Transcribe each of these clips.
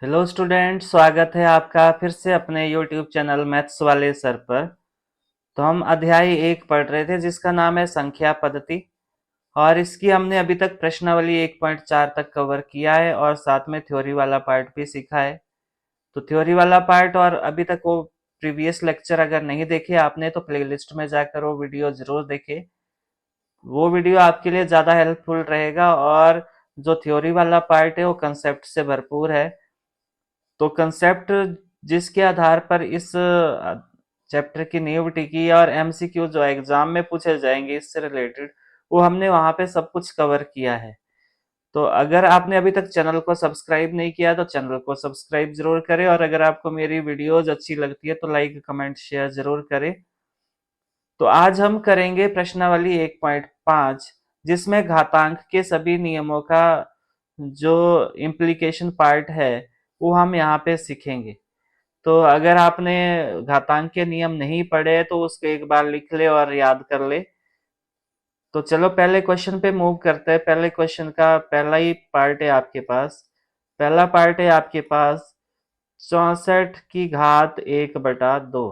Hello student, स्वागत है आपका फिर से अपने यूट्यूब चैनल मैथ्स वाले सर पर। तो हम अध्याय 1 पढ़ रहे थे जिसका नाम है संख्या पद्धति। और इसकी हमने अभी तक प्रश्नावली 1.4 तक कवर किया है और साथ में थ्योरी वाला पार्ट भी सीखा है। तो थ्योरी वाला पार्ट और अभी तक वो प्रीवियस लेक्चर अगर नहीं देखे आपने तो प्लेलिस्ट में जाकर वो वीडियो जरूर देखे। वो वीडियो आपके लिए ज़्यादा हेल्पफुल रहेगा। और जो थ्योरी वाला पार्ट है वो कंसेप्ट से भरपूर है। तो कंसेप्ट जिसके आधार पर इस चैप्टर की नींव टिकी और एमसीक्यू जो एग्जाम में पूछे जाएंगे इससे रिलेटेड, वो हमने वहां पे सब कुछ कवर किया है। तो अगर आपने अभी तक चैनल को सब्सक्राइब नहीं किया तो चैनल को सब्सक्राइब जरूर करें, और अगर आपको मेरी वीडियोज अच्छी लगती है तो लाइक कमेंट शेयर जरूर करें। तो आज हम करेंगे प्रश्नावली 1.5, जिसमें घातांक के सभी नियमों का जो इम्प्लीकेशन पार्ट है वो हम यहाँ पे सीखेंगे। तो अगर आपने घातांक के नियम नहीं पढ़े तो उसको एक बार लिख ले और याद कर ले। तो चलो पहले क्वेश्चन पे मूव करते हैं। पहले क्वेश्चन का पहला ही पार्ट है आपके पास। पहला पार्ट है आपके पास 64 की घात 1/2।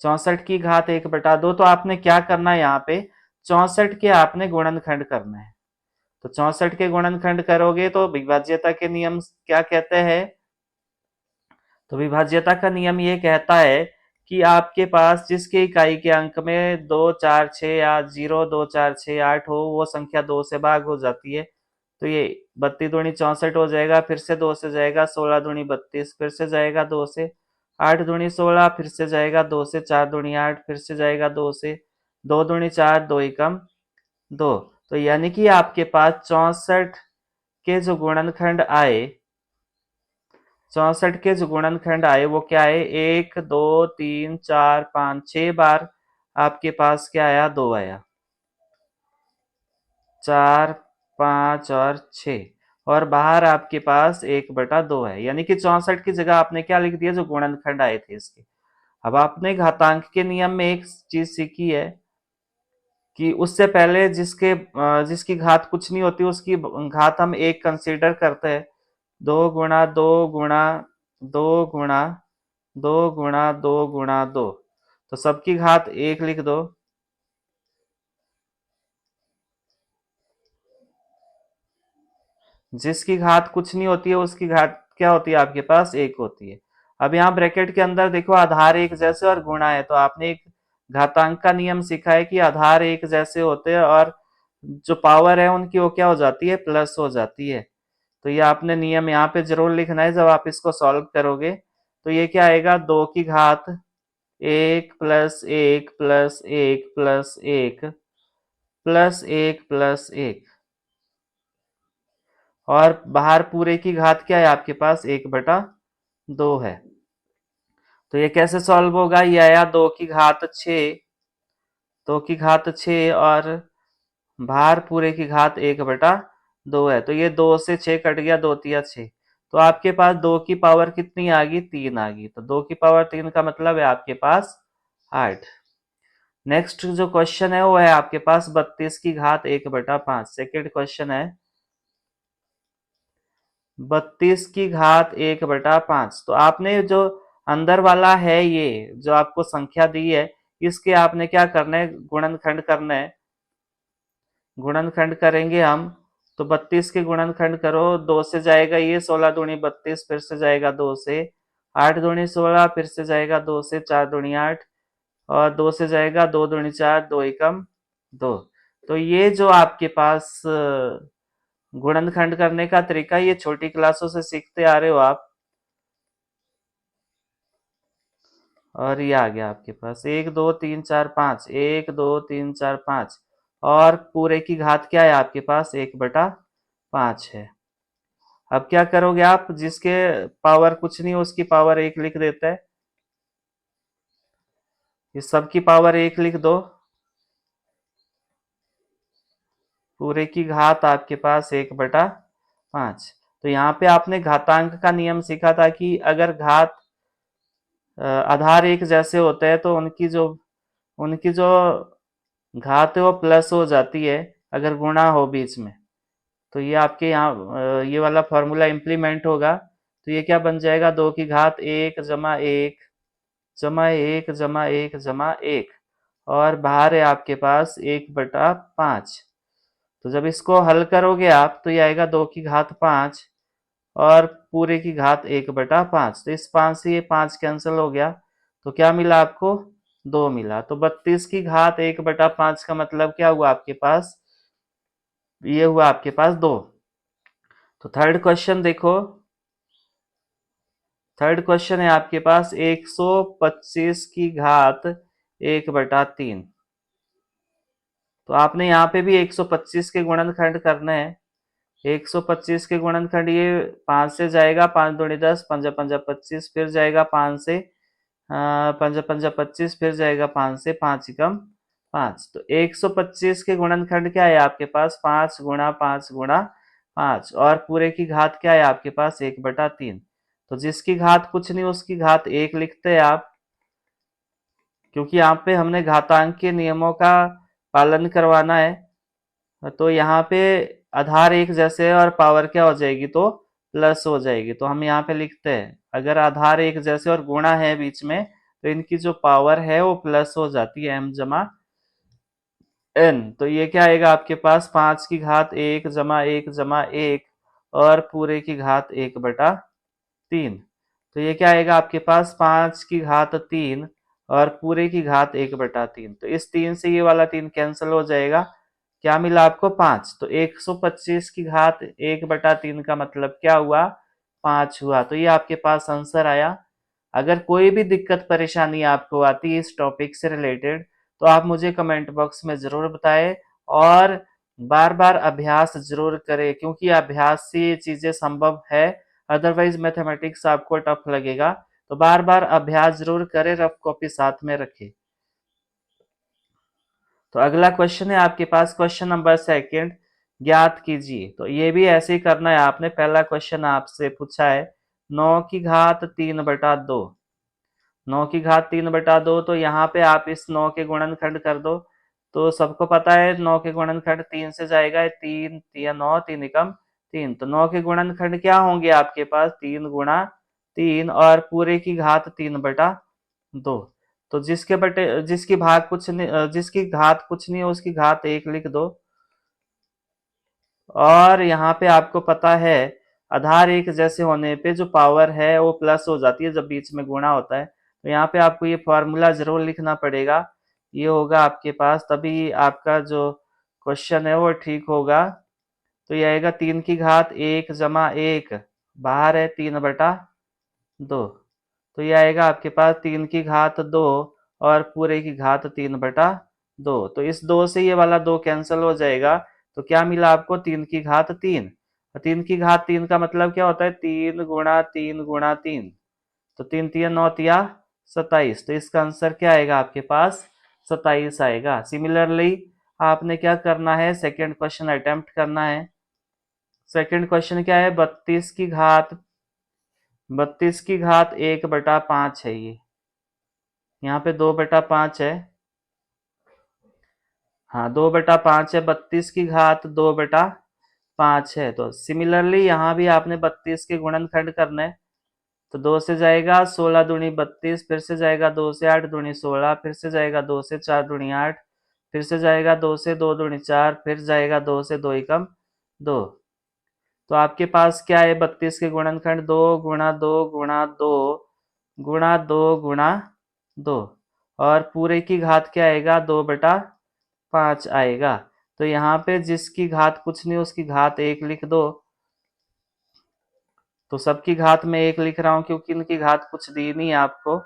64 की घात 1/2, तो आपने क्या करना है यहाँ पे, 64 के आपने गुणनखंड करना है। तो 64 के गुणनखंड करोगे तो विभाज्यता के नियम क्या कहते हैं। तो विभाज्यता का नियम ये कहता है कि आपके पास जिसके इकाई के अंक में 2 4 6 या 0 2 4 6 8 हो, वो संख्या 2 से भाग हो जाती है। तो ये 32 दूनी 64 हो जाएगा, फिर से 2 से जाएगा, 16 दूनी 32, फिर से जाएगा 2 से, 8 दूनी 16, फिर से जाएगा 2 से, 4 दूनी 8, फिर से जाएगा 2 से, 2 दूनी 4, 2 एकम 2। तो यानी कि आपके पास 64 के जो गुणनखंड आए, 64 के जो गुणनखंड आए वो क्या है, 1 2 3 4 5 6 बार आपके पास क्या आया, 2 आया, 4 5 और 6। और बाहर आपके पास 1/2 है, यानी कि 64 की जगह आपने क्या लिख दिया, जो गुणनखंड आए थे इसके। अब आपने घातांक के नियम में एक चीज सीखी है कि उससे पहले जिसकी घात कुछ नहीं होती उसकी घात हम एक कंसीडर करते हैं। 2 गुणा 2 गुणा 2 गुणा 2 गुणा 2। तो सबकी घात 1 लिख दो। जिसकी घात कुछ नहीं होती है उसकी घात क्या होती है, आपके पास 1 होती है। अब यहाँ ब्रैकेट के अंदर देखो, आधार एक जैसे और गुणा है, तो आपने एक घातांक का नियम सीखा है कि आधार एक जैसे होते हैं और जो पावर है उनकी वो क्या हो जाती है, प्लस हो जाती है। तो ये आपने नियम यहाँ पे जरूर लिखना है जब आप इसको सॉल्व करोगे। तो ये क्या आएगा, 2 की घात 1 + 1 + 1 + 1 + 1। और बाहर पूरे की घात क्या है आपके पास, 1/2 है। तो ये कैसे सॉल्व होगा, ये आया 2 की घात 6, 2 की घात 6 और बाहर पूरे की घात 1/2 है। तो ये 2 से 6 कट गया, 2 × 3 = 6। तो आपके पास 2 की पावर कितनी आ गई, 3 आ गई। तो 2 की पावर 3 का मतलब है आपके पास 8। नेक्स्ट जो क्वेश्चन है वो है आपके पास 32 की घात 1/5। सेकेंड क्वेश्चन है 32 की घात 1/5। तो आपने जो अंदर वाला है, ये जो आपको संख्या दी है, इसके आपने क्या करना है, गुणनखंड करना है। गुणनखंड करेंगे हम। तो 32 के गुणनखंड करो, 2 से जाएगा ये 16 दूनी 32, फिर से जाएगा 2 से, 8 दूनी 16, फिर से जाएगा 2 से, 4 दूनी 8 और 2 से जाएगा 2 दूनी 4, 2 एकम 2। तो ये जो आपके पास गुणनखंड करने का तरीका, ये छोटी क्लासों से सीखते आ रहे हो आप। और ये आ गया आपके पास 1 2 3 4 5, 1 2 3 4 5। और पूरे की घात क्या है आपके पास, 1/5 है। अब क्या करोगे आप, जिसके पावर कुछ नहीं उसकी पावर 1 लिख देते हैं। इस सब की पावर 1 लिख दो। पूरे की घात आपके पास 1/5। तो यहाँ पे आपने घातांक का नियम सीखा था कि अगर घात आधार एक जैसे होते हैं तो उनकी जो घात है वो प्लस हो जाती है अगर गुणा हो बीच में। तो ये आपके यहाँ ये वाला फॉर्मूला इम्प्लीमेंट होगा तो ये क्या बन जाएगा, 2 की घात 1 जमा 1 जमा 1 जमा 1 जमा 1, और बाहर है आपके पास 1/5। तो जब इसको हल करोगे आप तो ये आएगा 2 की घात 5 और पूरे की घात 1/5। तो इस 5 से ये 5 कैंसिल हो गया, तो क्या मिला आपको, 2 मिला। तो 32 की घात 1/5 का मतलब क्या हुआ आपके पास, ये हुआ आपके पास 2। तो थर्ड क्वेश्चन देखो, थर्ड क्वेश्चन है आपके पास 125 की घात 1/3। तो आपने यहाँ पे भी 125 के गुणनखंड करने हैं। 125 के गुणनखंड ये 5 से जाएगा, 5 दूनी 10, पंजा पंजा 25, फिर जाएगा 5 से पंजा पंजा 25, फिर जाएगा 5 से, 5 एकम 5। तो 125 के गुणनखंड क्या है आपके पास, 5 गुणा 5 गुणा 5, और पूरे की घात क्या है आपके पास, 1/3। तो जिसकी घात कुछ नहीं उसकी घात 1 लिखते हैं आप, क्योंकि यहाँ पे हमने घातांक के नियमों का पालन करवाना है। तो यहाँ पे आधार एक जैसे है और पावर क्या हो जाएगी, तो प्लस हो जाएगी। तो हम यहाँ पे लिखते हैं, अगर आधार एक जैसे और गुणा है बीच में, तो इनकी जो पावर है वो प्लस हो जाती है, m जमा n। तो ये क्या आएगा आपके पास, 5 की घात 1 जमा 1 जमा 1 और पूरे की घात 1/3। तो ये क्या आएगा आपके पास, 5 की घात 3 और पूरे की घात 1/3। तो इस 3 से ये वाला 3 कैंसिल हो जाएगा, क्या मिला आपको, 5। तो 125 की घात 1/3 का मतलब क्या हुआ, 5 हुआ। तो ये आपके पास आंसर आया। अगर कोई भी दिक्कत परेशानी आपको आती है इस टॉपिक से रिलेटेड, तो आप मुझे कमेंट बॉक्स में जरूर बताएं, और बार बार अभ्यास जरूर करें, क्योंकि अभ्यास से ये चीजें संभव है, अदरवाइज मैथमेटिक्स आपको टफ लगेगा। तो बार बार अभ्यास जरूर करें, रफ कॉपी साथ में रखें। तो अगला क्वेश्चन है आपके पास, क्वेश्चन नंबर सेकंड, ज्ञात कीजिए। तो ये भी ऐसे ही करना है आपने। पहला क्वेश्चन आपसे पूछा है 9 की घात 3/2। 9 की घात 3/2, तो यहाँ पे आप इस 9 के गुणनखंड कर दो। तो सबको पता है 9 के गुणनखंड 3 से जाएगा, 3 3 9, 3 एकम 3। तो 9 के गुणनखंड क्या होंगे आपके पास, 3 गुणा 3 और पूरे की घात 3/2। तो जिसकी भाग कुछ नहीं, जिसकी घात कुछ नहीं है उसकी घात 1 लिख दो। और यहाँ पे आपको पता है आधार एक जैसे होने पे जो पावर है वो प्लस हो जाती है जब बीच में गुणा होता है। तो यहाँ पे आपको ये फॉर्मूला जरूर लिखना पड़ेगा, ये होगा आपके पास, तभी आपका जो क्वेश्चन है वो ठीक होगा। तो ये आएगा 3 की घात 1 जमा 1, बाहर है 3/2। तो ये आएगा आपके पास 3 की घात 2 और पूरे की घात 3/2। तो इस 2 से ये वाला 2 कैंसिल हो जाएगा, तो क्या मिला आपको, 3 की घात 3। 3 की घात 3 का मतलब क्या होता है, 3 गुणा 3 गुणा 3। तो 3 3 9 तिया 27। तो इसका आंसर क्या आएगा आपके पास, 27 आएगा। सिमिलरली आपने क्या करना है, सेकेंड क्वेश्चन अटेम्प्ट करना है। सेकेंड क्वेश्चन क्या है, 32 की घात 1/5 है। ये यहाँ पे 2/5 है। हाँ 2/5 है, 32 की घात 2/5 है। तो सिमिलरली यहाँ भी आपने 32 के गुणनखंड करने। तो 2 से जाएगा 16 दूनी 32, फिर से जाएगा 2 से 8 दूनी 16, फिर से जाएगा 2 से 4 दूनी 8, फिर से जाएगा 2 से 2 दूनी 4, फिर जाएगा 2 से 2 एकम 2। तो आपके पास क्या है, 32 के गुणनखंड 2 गुणा 2 गुणा 2 गुणा 2 गुणा 2, और पूरे की घात क्या आएगा, 2/5 आएगा। तो यहाँ पे जिसकी घात कुछ नहीं उसकी घात 1 लिख दो। तो सबकी घात में 1 लिख रहा हूँ क्योंकि इनकी घात कुछ दी नहीं है आपको,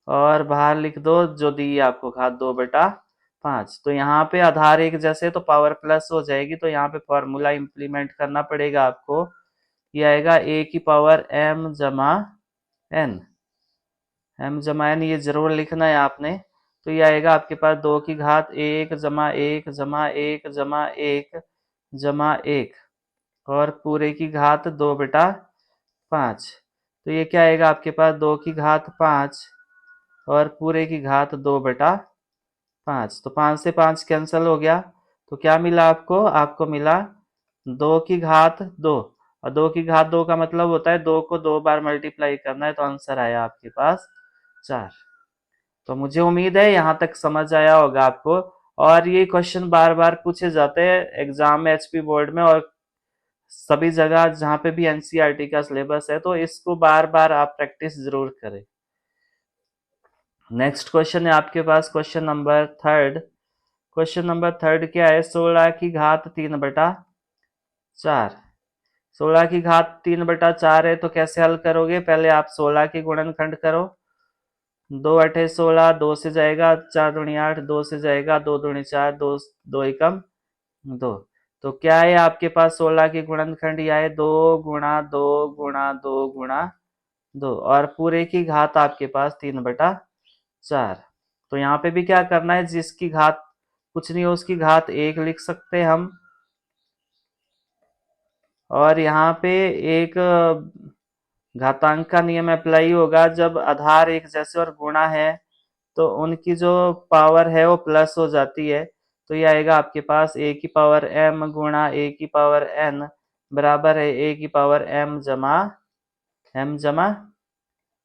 और बाहर लिख दो जो दी है आपको घात 2/5। तो यहाँ पे आधार एक जैसे तो पावर प्लस हो जाएगी, तो यहाँ पे फॉर्मूला इंप्लीमेंट करना पड़ेगा आपको। ये आएगा a की पावर m जमा n, m जमा n ये जरूर लिखना है आपने। तो ये आएगा आपके पास 2 की घात 1 जमा 1 जमा 1 जमा 1 जमा 1 और पूरे की घात 2/5। तो ये क्या आएगा आपके पास, 2 की घात 5 और पूरे की घात 2/5। तो 5 से 5 कैंसिल हो गया, तो क्या मिला आपको, आपको मिला 2 की घात 2। और 2 का मतलब होता है 2 को 2 बार मल्टीप्लाई करना है, तो आंसर आया आपके पास 4। तो मुझे उम्मीद है यहाँ तक समझ आया होगा आपको। और ये क्वेश्चन बार बार पूछे जाते हैं एग्जाम में, एचपी बोर्ड में और सभी जगह जहाँ पे भी एनसीईआरटी का सिलेबस है, तो इसको बार बार आप प्रैक्टिस जरूर करें। नेक्स्ट क्वेश्चन है आपके पास question number third. Question number third क्या है, 16 की घात 3/4। 16 की घात 3/4 है, तो कैसे हल करोगे? पहले आप 16 के गुणनखंड करो। 2 8 16, 2 से जाएगा 4 दूनी 8, 2 से जाएगा 2 दूनी 4, 2 2 एकम 2। तो क्या है आपके पास 16 के गुणनखंड? यह है 2 गुणा 2 गुणा 2 गुणा 2, और पूरे की घात आपके पास 3/4। तो यहाँ पे भी क्या करना है, जिसकी घात कुछ नहीं हो उसकी घात 1 लिख सकते हैं हम। और यहाँ पे एक घातांक का नियम अप्लाई होगा, जब आधार एक जैसे और गुणा है तो उनकी जो पावर है वो प्लस हो जाती है। तो ये आएगा आपके पास a की पावर m गुणा a की पावर n बराबर है a की पावर m जमा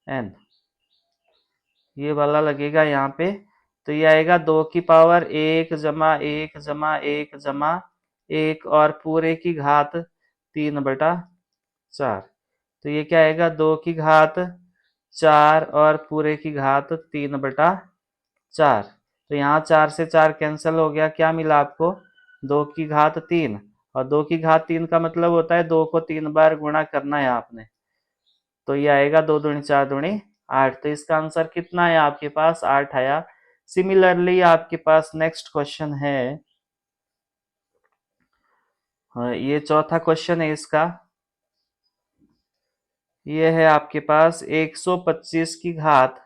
n। ये वाला लगेगा यहाँ पे। तो ये आएगा 2 की पावर 1 जमा 1 जमा 1 जमा 1 और पूरे की घात 3/4। तो ये क्या आएगा, 2 की घात 4 और पूरे की घात 3/4। तो यहाँ 4 से 4 कैंसिल हो गया, क्या मिला आपको? 2 की घात 3। और 2 की घात 3 का मतलब होता है 2 को 3 बार गुणा करना है आपने। तो ये आएगा 2 दूनी 4 दूनी 8। तो इसका आंसर कितना है आपके पास? 8 आया। सिमिलरली आपके पास नेक्स्ट क्वेश्चन है, ये चौथा क्वेश्चन है इसका। ये है आपके पास 125 की घात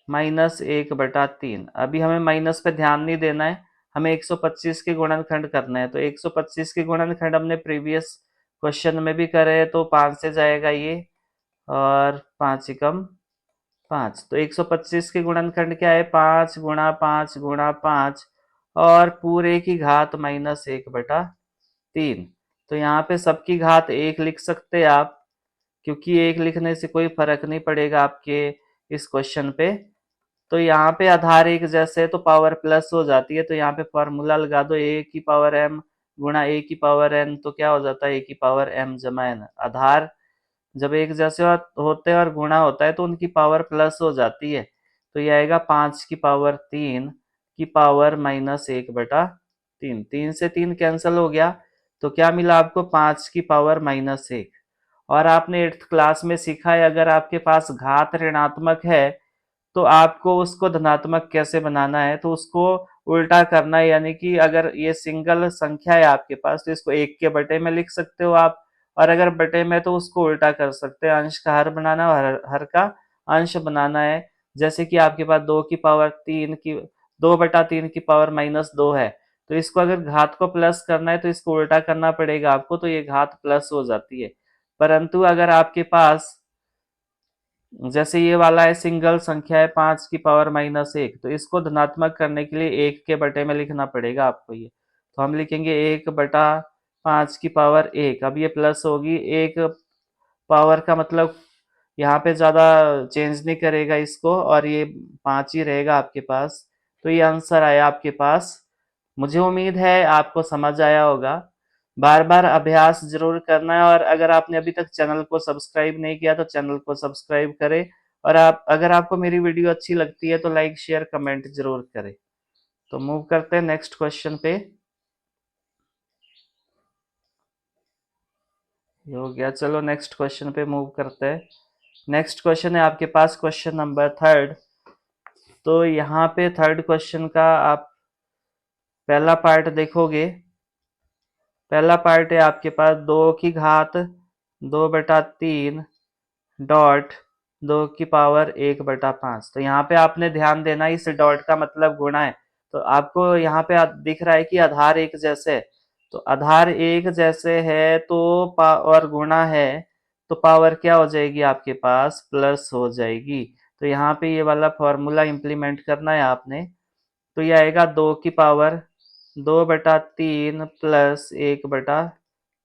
-1/3। अभी हमें माइनस पे ध्यान नहीं देना है, हमें 125 के गुणनखंड करना है। तो 125 के गुणनखंड हमने प्रीवियस क्वेश्चन में भी करे हैं, तो 5 से जाएगा ये और 5 एकम 5। तो 125 के गुणनखंड क्या है? 5 गुणा 5 गुणा 5 और पूरे की घात -1/3। तो यहाँ पे सबकी घात 1 लिख सकते हैं आप, क्योंकि 1 लिखने से कोई फर्क नहीं पड़ेगा आपके इस क्वेश्चन पे। तो यहाँ पे आधार एक जैसे तो पावर प्लस हो जाती है, तो यहाँ पे फॉर्मूला लगा दो a की पावर m गुणा a की पावर n। तो क्या हो जाता है a की पावर m जमा n। आधार जब एक जैसे होते हैं और गुणा होता है तो उनकी पावर प्लस हो जाती है। तो ये आएगा 5 की पावर 3 की पावर -1/3। 3 से 3 कैंसिल हो गया, तो क्या मिला आपको? 5 की पावर -1। और आपने 8th क्लास में सीखा है, अगर आपके पास घात ऋणात्मक है तो आपको उसको धनात्मक कैसे बनाना है, तो उसको उल्टा करना है। यानी कि अगर ये सिंगल संख्या है आपके पास तो इसको 1 के बटे में लिख सकते हो आप, और अगर बटे में तो उसको उल्टा कर सकते हैं, अंश का हर बनाना और हर का अंश बनाना है। जैसे कि आपके पास 2/3 की पावर -2 है, तो इसको अगर घात को प्लस करना है तो इसको उल्टा करना पड़ेगा आपको, तो ये घात प्लस हो जाती है। परंतु अगर आपके पास जैसे ये वाला है सिंगल संख्या है 5 की पावर -1, तो इसको धनात्मक करने के लिए 1 के बटे में लिखना पड़ेगा आपको ये। तो हम लिखेंगे 1/5 की पावर 1। अब ये प्लस होगी, 1 पावर का मतलब यहाँ पे ज्यादा चेंज नहीं करेगा इसको, और ये 5 ही रहेगा आपके पास। तो ये आंसर आया आपके पास। मुझे उम्मीद है आपको समझ आया होगा। बार बार अभ्यास जरूर करना है, और अगर आपने अभी तक चैनल को सब्सक्राइब नहीं किया तो चैनल को सब्सक्राइब करें। और आप अगर आपको मेरी वीडियो अच्छी लगती है तो लाइक शेयर कमेंट जरूर करें। तो मूव करते हैं नेक्स्ट क्वेश्चन पे। ये हो गया, चलो नेक्स्ट क्वेश्चन पे मूव करते हैं। नेक्स्ट क्वेश्चन है आपके पास क्वेश्चन नंबर थर्ड। तो यहाँ पे थर्ड क्वेश्चन का आप पहला पार्ट देखोगे। पहला पार्ट है आपके पास 2 की घात 2/3 डॉट 2 की पावर 1/5। तो यहाँ पे आपने ध्यान देना, इस डॉट का मतलब गुणा है। तो आपको यहाँ पे दिख रहा है कि आधार एक जैसे है, तो आधार एक जैसे है तो और गुणा है, तो पावर क्या हो जाएगी आपके पास? प्लस हो जाएगी। तो यहाँ पे ये वाला फॉर्मूला इंप्लीमेंट करना है आपने। तो ये आएगा 2 की पावर 2/3 प्लस 1/5।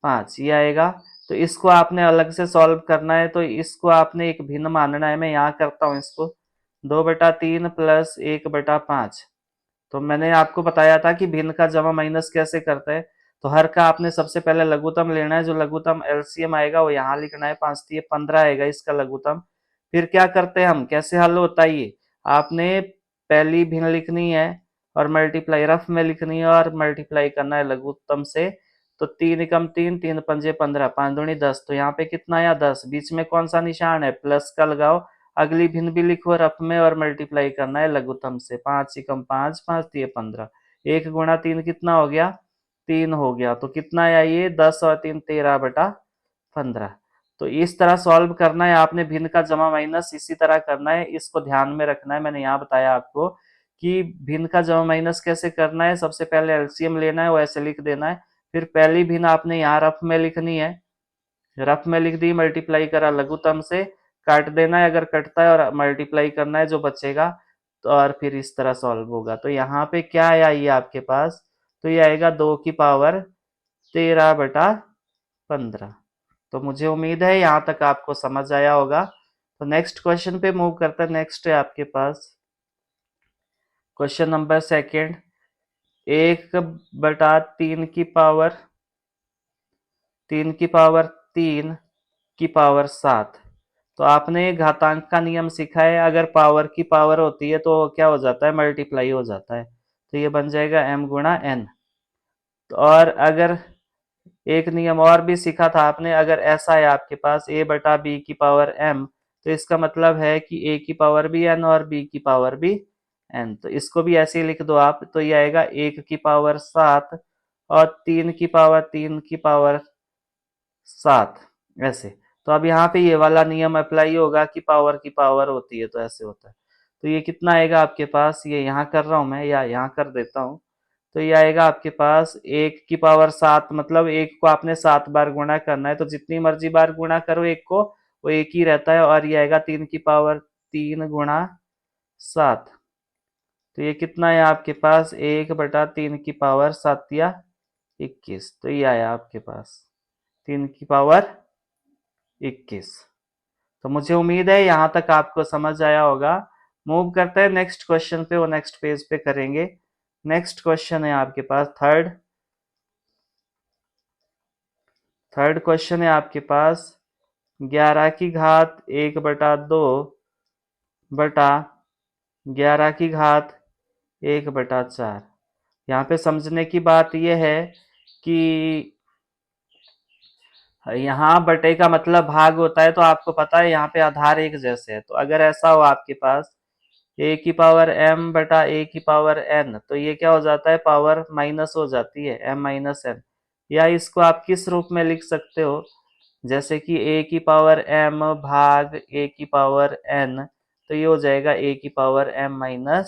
5 ये आएगा। तो इसको आपने अलग से सॉल्व करना है, तो इसको आपने एक भिन्न मानना है। मैं यहाँ करता हूँ इसको 2/3 प्लस 1/5। तो मैंने आपको बताया था कि भिन्न का जमा माइनस कैसे करते हैं। तो हर का आपने सबसे पहले लघुत्तम लेना है, जो लघुत्तम एलसीएम आएगा वो यहाँ लिखना है। 5 3 15 आएगा इसका लघुत्तम। फिर क्या करते हैं हम, कैसे हल होता है ये, आपने पहली भिन्न लिखनी है और मल्टीप्लाई रफ में लिखनी है और मल्टीप्लाई करना है लघुत्तम से। तो 3 एकम 3, 3 पंजे 15, 5 दूनी 10। तो यहाँ पे कितना आया 10। बीच में कौन सा निशान है, प्लस का लगाओ। अगली भिन्न भी लिखो रफ में और मल्टीप्लाई करना है लघुत्तम से। 5 एकम 5, 5 तिये 15। 1 गुणा 3 कितना हो गया, 3 हो गया। तो कितना आया ये 10 और 3 13/15। तो इस तरह सॉल्व करना है आपने भिन्न का जमा माइनस, इसी तरह करना है। इसको ध्यान में रखना है, मैंने यहाँ बताया आपको कि भिन्न का जमा माइनस कैसे करना है। सबसे पहले एलसीएम लेना है, वो ऐसे लिख देना है। फिर पहली भिन्न आपने यहाँ रफ में लिखनी है, रफ में लिख दी, मल्टीप्लाई करा लघुत्तम से, काट देना है अगर कटता है और मल्टीप्लाई करना है जो बचेगा। तो और फिर इस तरह सॉल्व होगा। तो यहाँ पे क्या आया ये आपके पास, तो ये आएगा 2 की पावर 13/15। तो मुझे उम्मीद है यहाँ तक आपको समझ आया होगा। तो नेक्स्ट क्वेश्चन पे मूव करते हैं। नेक्स्ट है आपके पास क्वेश्चन नंबर सेकेंड। 1/3 की पावर तो आपने घातांक का नियम सीखा है, अगर पावर की पावर होती है तो क्या हो जाता है, मल्टीप्लाई हो जाता है। तो ये बन जाएगा m गुणा n। तो और अगर एक नियम और भी सीखा था आपने, अगर ऐसा है आपके पास a/b/m, तो इसका मतलब है कि a की पावर भी n और b की पावर भी n। तो इसको भी ऐसे ही लिख दो आप। तो ये आएगा 1 की पावर 7 और 3 की पावर 7 ऐसे। तो अब यहाँ पे ये वाला नियम अप्लाई होगा कि पावर की पावर होती है तो ऐसे होता है। तो ये कितना आएगा आपके पास, ये यहाँ कर रहा हूं मैं या यहाँ कर देता हूँ। तो ये आएगा आपके पास 1 की पावर 7, मतलब एक को आपने 7 बार गुणा करना है। तो जितनी मर्जी बार गुणा करो एक को, वो एक ही रहता है। और ये आएगा 3 की पावर 3 गुणा 7। तो ये कितना है आपके पास, 1/3 की पावर 7 या 21। तो ये आया आपके पास 3 की पावर 21। तो मुझे उम्मीद है यहाँ तक आपको समझ आया होगा। मूव करते हैं नेक्स्ट क्वेश्चन पे, वो नेक्स्ट पेज पे करेंगे। नेक्स्ट क्वेश्चन है आपके पास थर्ड क्वेश्चन है आपके पास 11 की घात 1/2 बटा 11 की घात 1/4। यहाँ पे समझने की बात यह है कि यहाँ बटे का मतलब भाग होता है, तो आपको पता है यहाँ पे आधार एक जैसे है। तो अगर ऐसा हो आपके पास a/m/a/n, तो ये क्या हो जाता है, पावर माइनस हो जाती है, m-n। या इसको आप किस रूप में लिख सकते हो, जैसे कि a/m भाग a/n, तो ये हो जाएगा a/m-n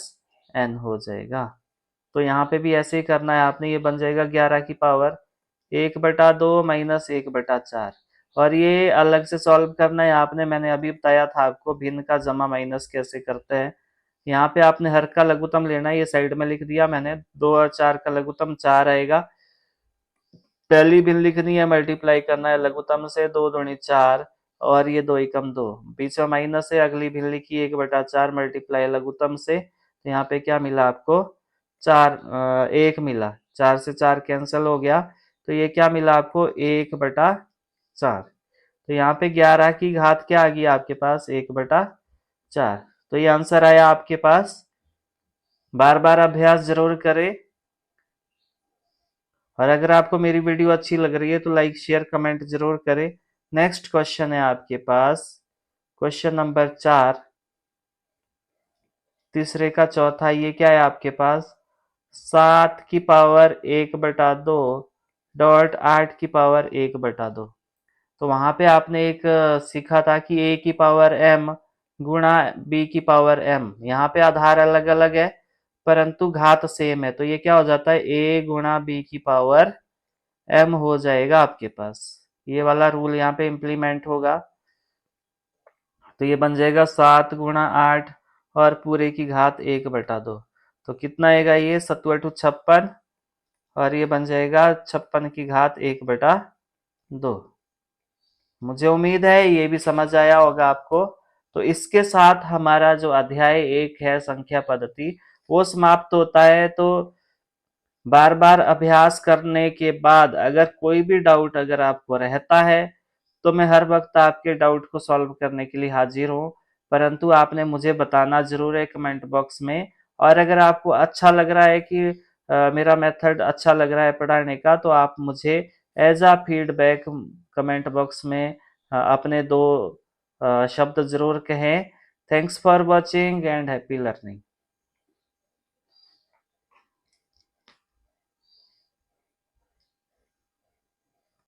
हो जाएगा। तो यहाँ पे भी ऐसे ही करना है आपने। ये बन जाएगा 11 की पावर 1/2 माइनस 1/4। और ये अलग से सॉल्व करना है आपने। मैंने अभी बताया था आपको भिन्न का जमा माइनस कैसे करते हैं। यहाँ पे आपने हर का लघुत्तम लेना है, ये साइड में लिख दिया मैंने। 2 और 4 का लघुत्तम 4 आएगा। पहली भिन्न लिखनी है, मल्टीप्लाई करना है लघुत्तम से। 2 दूनी 4 और ये 2 एकम 2, बीच में माइनस है। अगली भिन्न लिखी 1/4 मल्टीप्लाई लघुत्तम से। तो यहाँ पे क्या मिला आपको, 1 मिला। 4 से 4 कैंसिल हो गया। तो ये क्या मिला आपको, 1/4। तो यहाँ पे 11 की घात क्या आ गई आपके पास, 1/4। तो ये आंसर आया आपके पास। बार बार अभ्यास जरूर करें। और अगर आपको मेरी वीडियो अच्छी लग रही है तो लाइक शेयर कमेंट जरूर करें। नेक्स्ट क्वेश्चन है आपके पास क्वेश्चन नंबर 4, तीसरे का चौथा। ये क्या है आपके पास, 7 की पावर 1/2 डॉट 8 की पावर 1/2। तो वहां पे आपने एक सीखा था कि a/m गुणा b/m। यहाँ पे आधार अलग अलग है परंतु घात सेम है। तो ये क्या हो जाता है, a गुणा b/m हो जाएगा आपके पास। ये वाला रूल यहाँ पे इम्प्लीमेंट होगा। तो ये बन जाएगा 7 गुणा 8 और पूरे की घात 1/2। तो कितना आएगा ये, 7×2 56। और ये बन जाएगा 56 की घात 1/2। 2। मुझे उम्मीद है ये भी समझ आया होगा आपको। तो इसके साथ हमारा जो अध्याय 1 है संख्या पद्धति वो समाप्त होता है। तो बार बार अभ्यास करने के बाद अगर कोई भी डाउट अगर आपको रहता है तो मैं हर वक्त आपके डाउट को सॉल्व करने के लिए हाजिर हूँ। परंतु आपने मुझे बताना जरूर है कमेंट बॉक्स में। और अगर आपको अच्छा लग रहा है कि मेरा मेथड अच्छा लग रहा है पढ़ाने का तो आप मुझे as a feedback comment box में अपने दो शब्द जरूर कहें। Thanks for watching and happy learning.